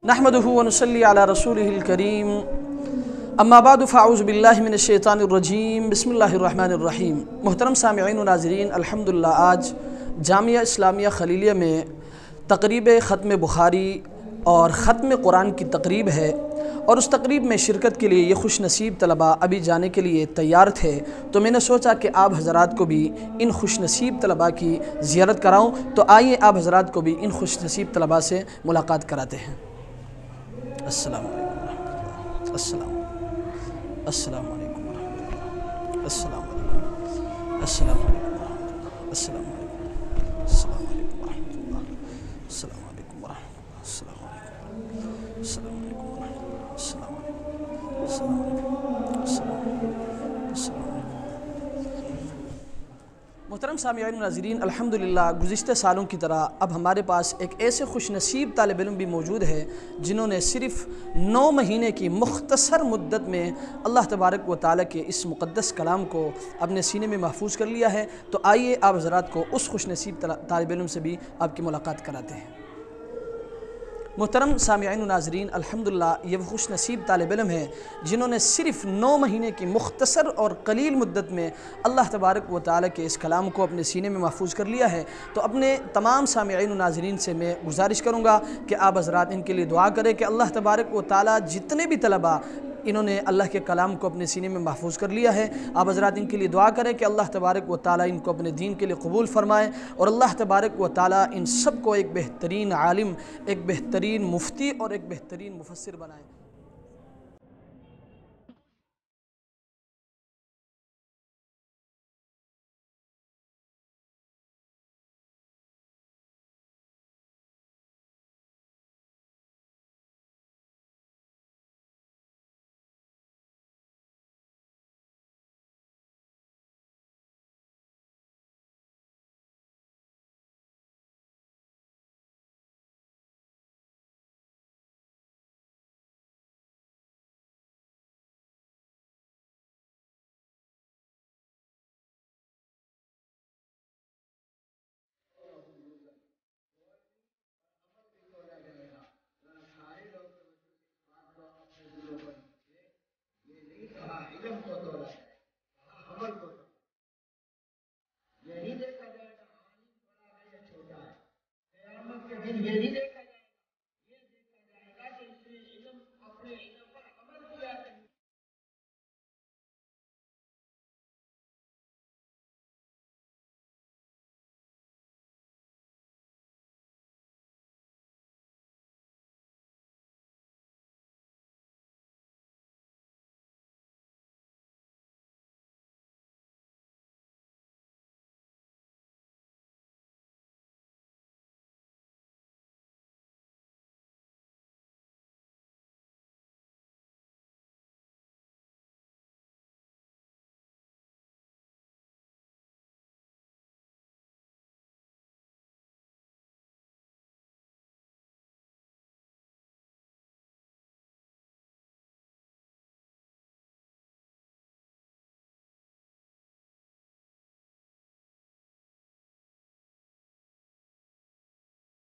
نحمدہ ونصلی علی رسولہ الکریم اما بعد فاعوذ باللہ من الشیطان الرجیم بسم اللہ الرحمن الرحیم۔ محترم سامعین و ناظرین، الحمدللہ آج جامعہ اسلامیہ خلیلیہ میں تقریب ختم بخاری اور ختم قرآن کی تقریب ہے، اور اس تقریب میں شرکت کے لیے یہ خوش نصیب طلباء ابھی جانے کے لیے تیار تھے، تو میں نے سوچا کہ آپ حضرات کو بھی ان خوش نصیب طلباء کی زیارت کراؤں، تو آئیے آپ حضرات کو بھی ان خوش نصیب طلباء سے ملاقات کراتے ہیں۔ السلام علیکم، السلام السلام علیکم ورحمۃ اللہ، السلام علیکم، السلام علیکم، السلام علیکم، السلام علیکم ورحمۃ اللہ، السلام علیکم ورحمۃ اللہ، السلام علیکم، السلام علیکم ورحمۃ اللہ، السلام علیکم، السلام علیکم، السلام علیکم، السلام علیکم۔ محترم سامعین و ناظرین، الحمدللہ گزشتہ سالوں کی طرح اب ہمارے پاس ایک ایسے خوش نصیب طالب علم بھی موجود ہے جنہوں نے صرف 9 مہینے کی مختصر مدت میں اللہ تبارک و تعالیٰ کے اس مقدس کلام کو اپنے سینے میں محفوظ کر لیا ہے، تو آئیے آپ حضرات کو اس خوش نصیب طالب علم سے بھی آپ کی ملاقات کراتے ہیں۔ محترم سامعین و ناظرین، الحمدللہ یہ وہ خوش نصیب طالب علم ہے جنہوں نے صرف 9 مہینے کی مختصر اور قلیل مدت میں اللہ تبارک و تعالیٰ کے اس کلام کو اپنے سینے میں محفوظ کر لیا ہے، تو اپنے تمام سامعین و ناظرین سے میں گزارش کروں گا کہ آپ حضرات ان کے لیے دعا کریں کہ اللہ تبارک و تعالیٰ جتنے بھی طلباء انہوں نے اللہ کے کلام کو اپنے سینے میں محفوظ کر لیا ہے، آپ حضرات ان کے لیے دعا کریں کہ اللہ تبارک و تعالیٰ ان کو اپنے دین کے لیے قبول فرمائے، اور اللہ تبارک و تعالیٰ ان سب کو ایک بہترین عالم، ایک بہترین مفتی اور ایک بہترین مفسر بنائے۔